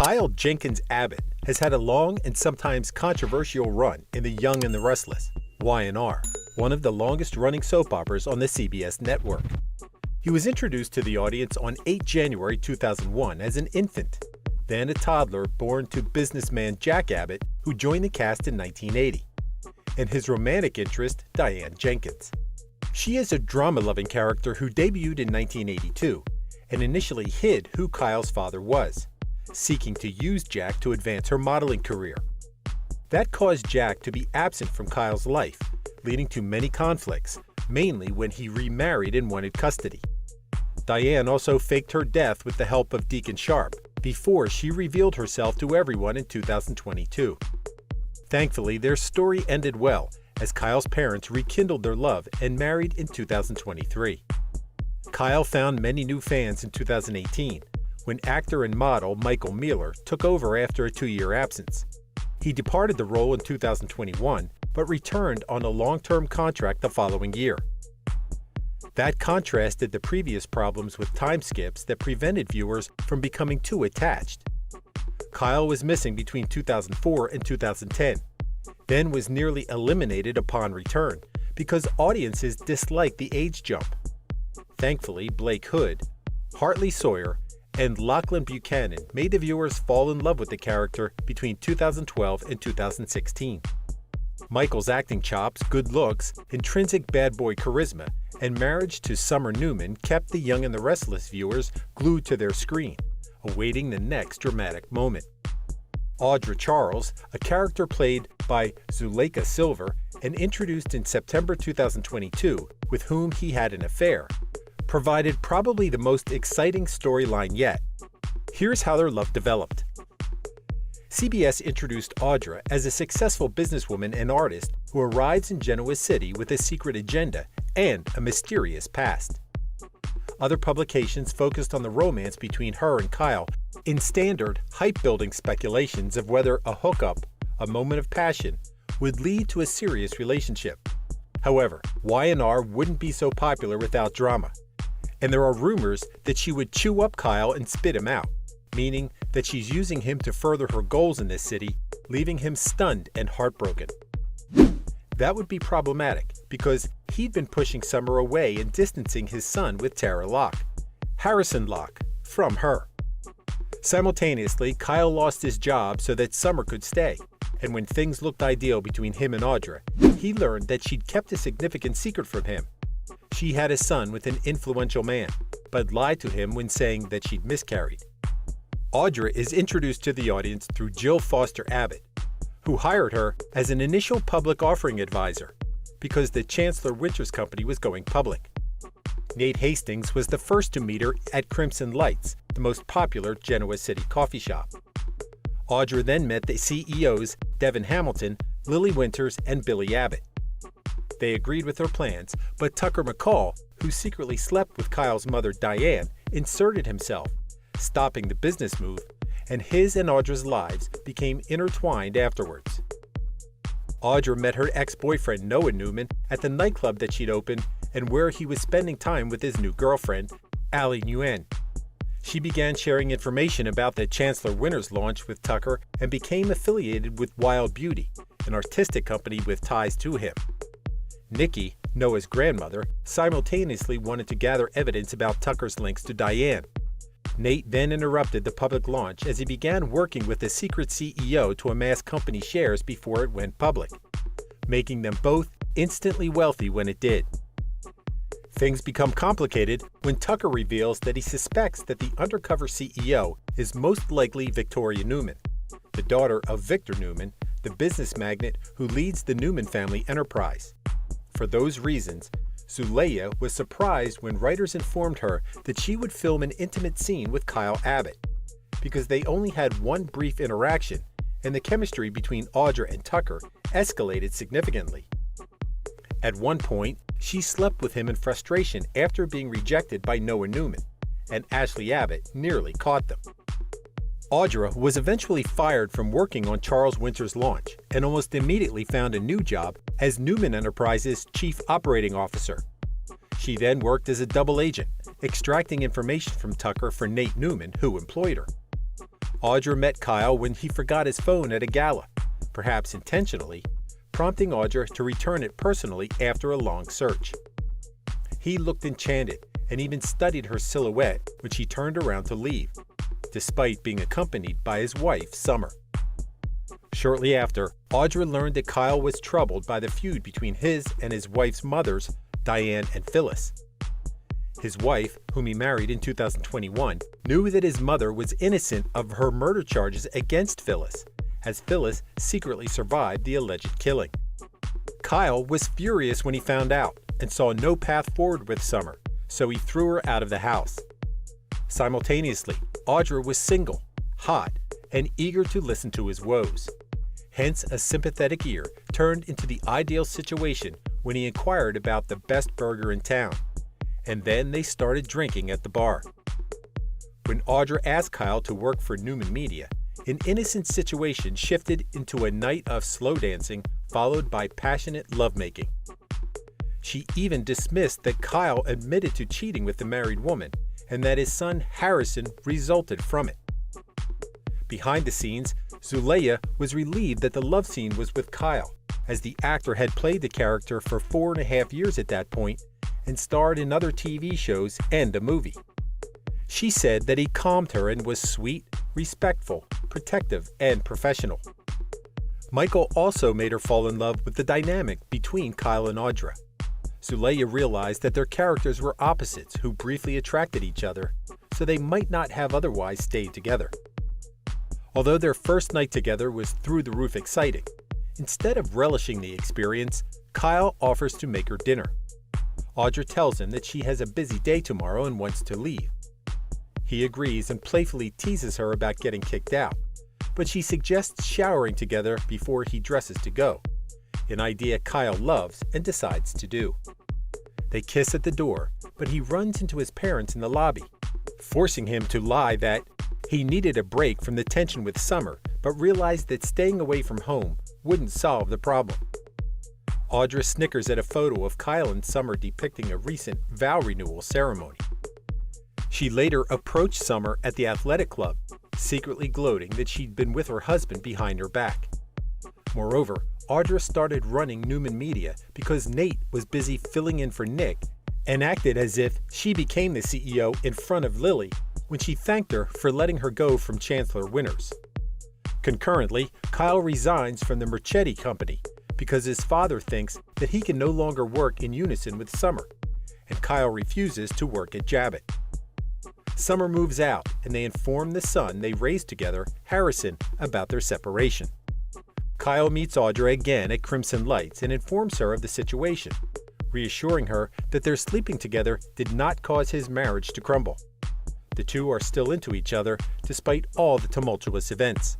Kyle Jenkins Abbott has had a long and sometimes controversial run in The Young and the Restless, Y&R, one of the longest-running soap operas on the CBS network. He was introduced to the audience on 8 January 2001 as an infant, then a toddler born to businessman Jack Abbott, who joined the cast in 1980, and his romantic interest, Diane Jenkins. She is a drama-loving character who debuted in 1982 and initially hid who Kyle's father was, seeking to use Jack to advance her modeling career. That caused Jack to be absent from Kyle's life, leading to many conflicts, mainly when he remarried and wanted custody. Diane also faked her death with the help of Deacon Sharp before she revealed herself to everyone in 2022. Thankfully, their story ended well, as Kyle's parents rekindled their love and married in 2023. Kyle found many new fans in 2018, when actor and model Michael Mealer took over after a 2-year absence. He departed the role in 2021, but returned on a long-term contract the following year. That contrasted the previous problems with time skips that prevented viewers from becoming too attached. Kyle was missing between 2004 and 2010, then was nearly eliminated upon return because audiences disliked the age jump. Thankfully, Blake Hood, Hartley Sawyer, and Lachlan Buchanan made the viewers fall in love with the character between 2012 and 2016. Michael's acting chops, good looks, intrinsic bad boy charisma, and marriage to Summer Newman kept The Young and the Restless viewers glued to their screen, awaiting the next dramatic moment. Audra Charles, a character played by Zuleika Silver and introduced in September 2022, with whom he had an affair, provided probably the most exciting storyline yet. Here's how their love developed. CBS introduced Audra as a successful businesswoman and artist who arrives in Genoa City with a secret agenda and a mysterious past. Other publications focused on the romance between her and Kyle in standard, hype-building speculations of whether a hookup, a moment of passion, would lead to a serious relationship. However, Y&R wouldn't be so popular without drama, and there are rumors that she would chew up Kyle and spit him out, meaning that she's using him to further her goals in this city, leaving him stunned and heartbroken. That would be problematic because he'd been pushing Summer away and distancing his son with Tara Locke, Harrison Locke, from her. Simultaneously, Kyle lost his job so that Summer could stay, and when things looked ideal between him and Audra, he learned that she'd kept a significant secret from him. She had a son with an influential man, but lied to him when saying that she'd miscarried. Audra is introduced to the audience through Jill Foster Abbott, who hired her as an initial public offering advisor because the Chancellor Winters Company was going public. Nate Hastings was the first to meet her at Crimson Lights, the most popular Genoa City coffee shop. Audra then met the CEOs Devin Hamilton, Lily Winters, and Billy Abbott. They agreed with her plans, but Tucker McCall, who secretly slept with Kyle's mother Diane, inserted himself, stopping the business move, and his and Audra's lives became intertwined afterwards. Audra met her ex-boyfriend Noah Newman at the nightclub that she'd opened and where he was spending time with his new girlfriend, Allie Nguyen. She began sharing information about the Chancellor Winters launch with Tucker and became affiliated with Wild Beauty, an artistic company with ties to him. Nikki, Noah's grandmother, simultaneously wanted to gather evidence about Tucker's links to Diane. Nate then interrupted the public launch as he began working with the secret CEO to amass company shares before it went public, making them both instantly wealthy when it did. Things become complicated when Tucker reveals that he suspects that the undercover CEO is most likely Victoria Newman, the daughter of Victor Newman, the business magnate who leads the Newman family enterprise. For those reasons, Zuleika was surprised when writers informed her that she would film an intimate scene with Kyle Abbott, because they only had one brief interaction, and the chemistry between Audra and Tucker escalated significantly. At one point, she slept with him in frustration after being rejected by Noah Newman, and Ashley Abbott nearly caught them. Audra was eventually fired from working on Charles Winters' launch and almost immediately found a new job as Newman Enterprises' chief operating officer. She then worked as a double agent, extracting information from Tucker for Nate Newman, who employed her. Audra met Kyle when he forgot his phone at a gala, perhaps intentionally, prompting Audra to return it personally after a long search. He looked enchanted and even studied her silhouette when she turned around to leave, despite being accompanied by his wife, Summer. Shortly after, Audra learned that Kyle was troubled by the feud between his and his wife's mothers, Diane and Phyllis. His wife, whom he married in 2021, knew that his mother was innocent of her murder charges against Phyllis, as Phyllis secretly survived the alleged killing. Kyle was furious when he found out and saw no path forward with Summer, so he threw her out of the house. Simultaneously, Audra was single, hot, and eager to listen to his woes. Hence, a sympathetic ear turned into the ideal situation when he inquired about the best burger in town, and then they started drinking at the bar. When Audra asked Kyle to work for Newman Media, an innocent situation shifted into a night of slow dancing followed by passionate lovemaking. She even dismissed that Kyle admitted to cheating with the married woman and that his son Harrison resulted from it. Behind the scenes, Zuleyha was relieved that the love scene was with Kyle, as the actor had played the character for 4.5 years at that point and starred in other TV shows and a movie. She said that he calmed her and was sweet, respectful, protective, and professional. Michael also made her fall in love with the dynamic between Kyle and Audra. Zuleyha realized that their characters were opposites who briefly attracted each other, so they might not have otherwise stayed together. Although their first night together was through the roof exciting, instead of relishing the experience, Kyle offers to make her dinner. Audra tells him that she has a busy day tomorrow and wants to leave. He agrees and playfully teases her about getting kicked out, but she suggests showering together before he dresses to go, an idea Kyle loves and decides to do. They kiss at the door, but he runs into his parents in the lobby, forcing him to lie that he needed a break from the tension with Summer, but realized that staying away from home wouldn't solve the problem. Audra snickers at a photo of Kyle and Summer depicting a recent vow renewal ceremony. She later approached Summer at the athletic club, secretly gloating that she'd been with her husband behind her back. Moreover, Audra started running Newman Media because Nate was busy filling in for Nick and acted as if she became the CEO in front of Lily when she thanked her for letting her go from Chancellor Winters. Concurrently, Kyle resigns from the Merchetti Company because his father thinks that he can no longer work in unison with Summer, and Kyle refuses to work at Jabbott. Summer moves out, and they inform the son they raised together, Harrison, about their separation. Kyle meets Audra again at Crimson Lights and informs her of the situation, reassuring her that their sleeping together did not cause his marriage to crumble. The two are still into each other despite all the tumultuous events.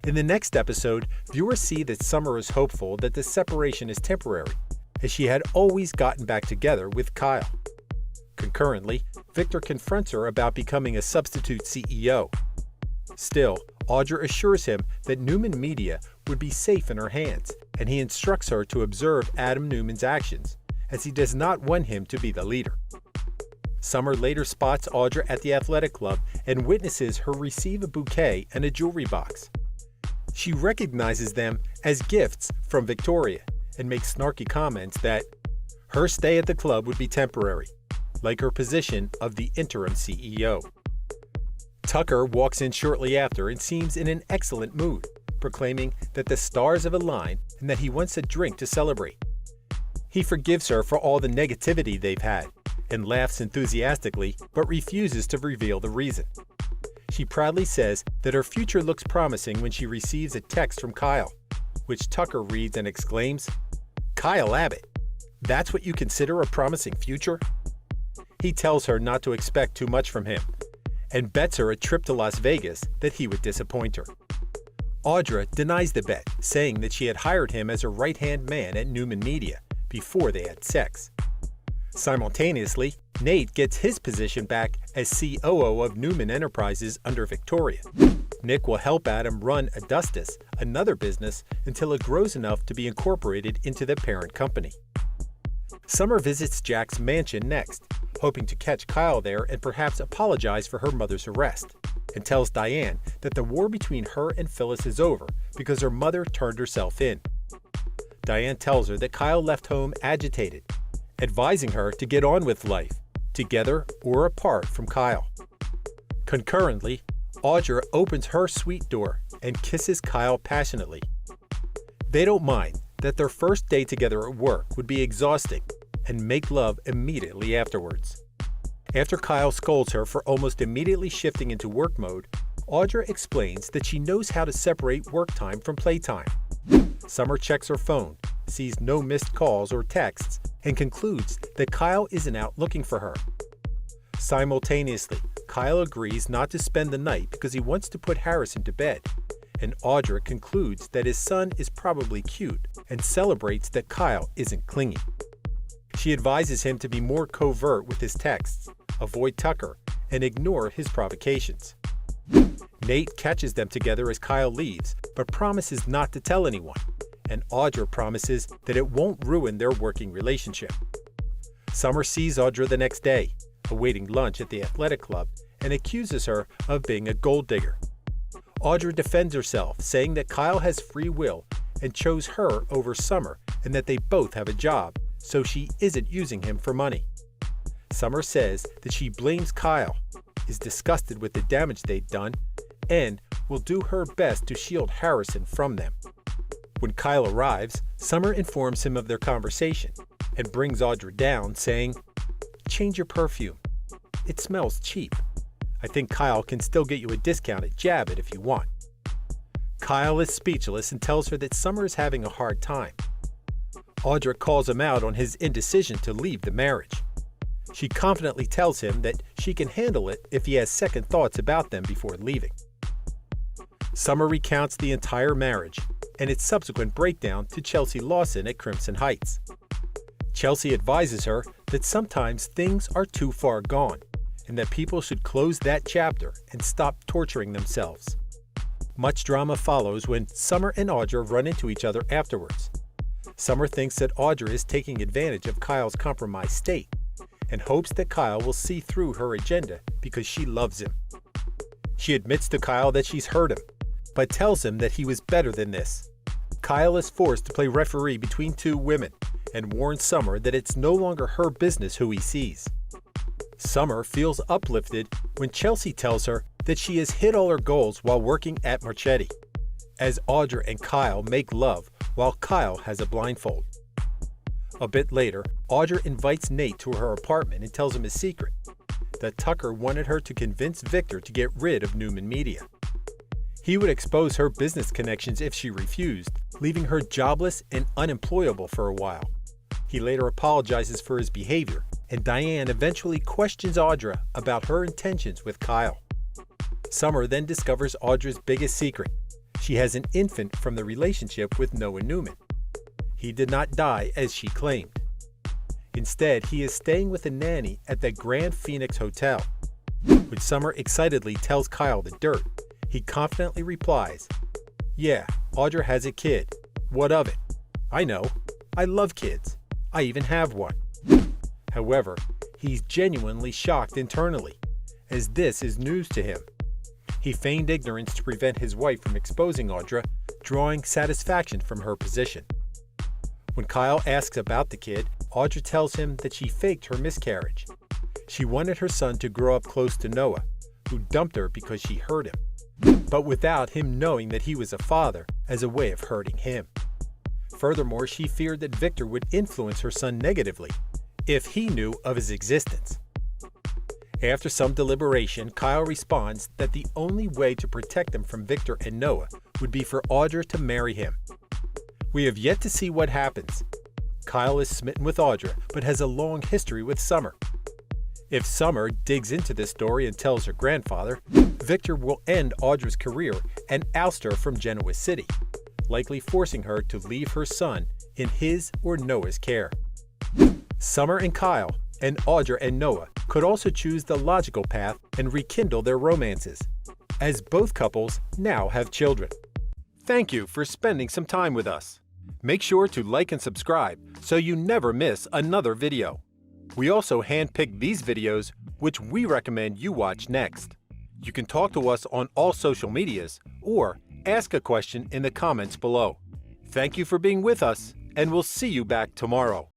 In the next episode, viewers see that Summer is hopeful that the separation is temporary, as she had always gotten back together with Kyle. Concurrently, Victor confronts her about becoming a substitute CEO. Still, Audra assures him that Newman Media would be safe in her hands, and he instructs her to observe Adam Newman's actions, as he does not want him to be the leader. Summer later spots Audra at the athletic club and witnesses her receive a bouquet and a jewelry box. She recognizes them as gifts from Victoria and makes snarky comments that her stay at the club would be temporary, like her position of the interim CEO. Tucker walks in shortly after and seems in an excellent mood, proclaiming that the stars have aligned and that he wants a drink to celebrate. He forgives her for all the negativity they've had and laughs enthusiastically, but refuses to reveal the reason. She proudly says that her future looks promising when she receives a text from Kyle, which Tucker reads and exclaims, "Kyle Abbott, that's what you consider a promising future?" He tells her not to expect too much from him, and bets her a trip to Las Vegas that he would disappoint her. Audra denies the bet, saying that she had hired him as her right-hand man at Newman Media before they had sex. Simultaneously, Nate gets his position back as COO of Newman Enterprises under Victoria. Nick will help Adam run Adustus, another business, until it grows enough to be incorporated into the parent company. Summer visits Jack's mansion next, hoping to catch Kyle there and perhaps apologize for her mother's arrest. and tells Diane that the war between her and Phyllis is over because her mother turned herself in. Diane tells her that Kyle left home agitated, advising her to get on with life, together or apart from Kyle. Concurrently, Audra opens her suite door and kisses Kyle passionately. They don't mind that their first day together at work would be exhausting and make love immediately afterwards. After Kyle scolds her for almost immediately shifting into work mode, Audra explains that she knows how to separate work time from playtime. Summer checks her phone, sees no missed calls or texts, and concludes that Kyle isn't out looking for her. Simultaneously, Kyle agrees not to spend the night because he wants to put Harrison to bed, and Audra concludes that his son is probably cute and celebrates that Kyle isn't clingy. She advises him to be more covert with his texts, avoid Tucker, and ignore his provocations. Nate catches them together as Kyle leaves, but promises not to tell anyone, and Audra promises that it won't ruin their working relationship. Summer sees Audra the next day, awaiting lunch at the athletic club, and accuses her of being a gold digger. Audra defends herself, saying that Kyle has free will and chose her over Summer, and that they both have a job, so she isn't using him for money. Summer says that she blames Kyle, is disgusted with the damage they'd done, and will do her best to shield Harrison from them. When Kyle arrives, Summer informs him of their conversation and brings Audra down, saying, "Change your perfume. It smells cheap. I think Kyle can still get you a discount at Jack Abbott if you want." Kyle is speechless and tells her that Summer is having a hard time. Audra calls him out on his indecision to leave the marriage. She confidently tells him that she can handle it if he has second thoughts about them before leaving. Summer recounts the entire marriage and its subsequent breakdown to Chelsea Lawson at Crimson Heights. Chelsea advises her that sometimes things are too far gone and that people should close that chapter and stop torturing themselves. Much drama follows when Summer and Audra run into each other afterwards. Summer thinks that Audra is taking advantage of Kyle's compromised state and hopes that Kyle will see through her agenda because she loves him. She admits to Kyle that she's hurt him, but tells him that he was better than this. Kyle is forced to play referee between two women and warns Summer that it's no longer her business who he sees. Summer feels uplifted when Chelsea tells her that she has hit all her goals while working at Marchetti, as Audra and Kyle make love while Kyle has a blindfold. A bit later, Audra invites Nate to her apartment and tells him a secret, that Tucker wanted her to convince Victor to get rid of Newman Media. He would expose her business connections if she refused, leaving her jobless and unemployable for a while. He later apologizes for his behavior, and Diane eventually questions Audra about her intentions with Kyle. Summer then discovers Audra's biggest secret. She has an infant from the relationship with Noah Newman. He did not die as she claimed. Instead, he is staying with a nanny at the Grand Phoenix Hotel. When Summer excitedly tells Kyle the dirt, he confidently replies, "Yeah, Audra has a kid. What of it? I know. I love kids. I even have one." However, he's genuinely shocked internally, as this is news to him. He feigned ignorance to prevent his wife from exposing Audra, drawing satisfaction from her position. When Kyle asks about the kid, Audra tells him that she faked her miscarriage. She wanted her son to grow up close to Noah, who dumped her because she hurt him, but without him knowing that he was a father, as a way of hurting him. Furthermore, she feared that Victor would influence her son negatively if he knew of his existence. After some deliberation, Kyle responds that the only way to protect them from Victor and Noah would be for Audra to marry him. We have yet to see what happens. Kyle is smitten with Audra, but has a long history with Summer. If Summer digs into this story and tells her grandfather, Victor will end Audra's career and oust her from Genoa City, likely forcing her to leave her son in his or Noah's care. Summer and Kyle, and Audra and Noah, could also choose the logical path and rekindle their romances, as both couples now have children. Thank you for spending some time with us. Make sure to like and subscribe so you never miss another video. We also handpick these videos which we recommend you watch next. You can talk to us on all social medias or ask a question in the comments below. Thank you for being with us, and we'll see you back tomorrow.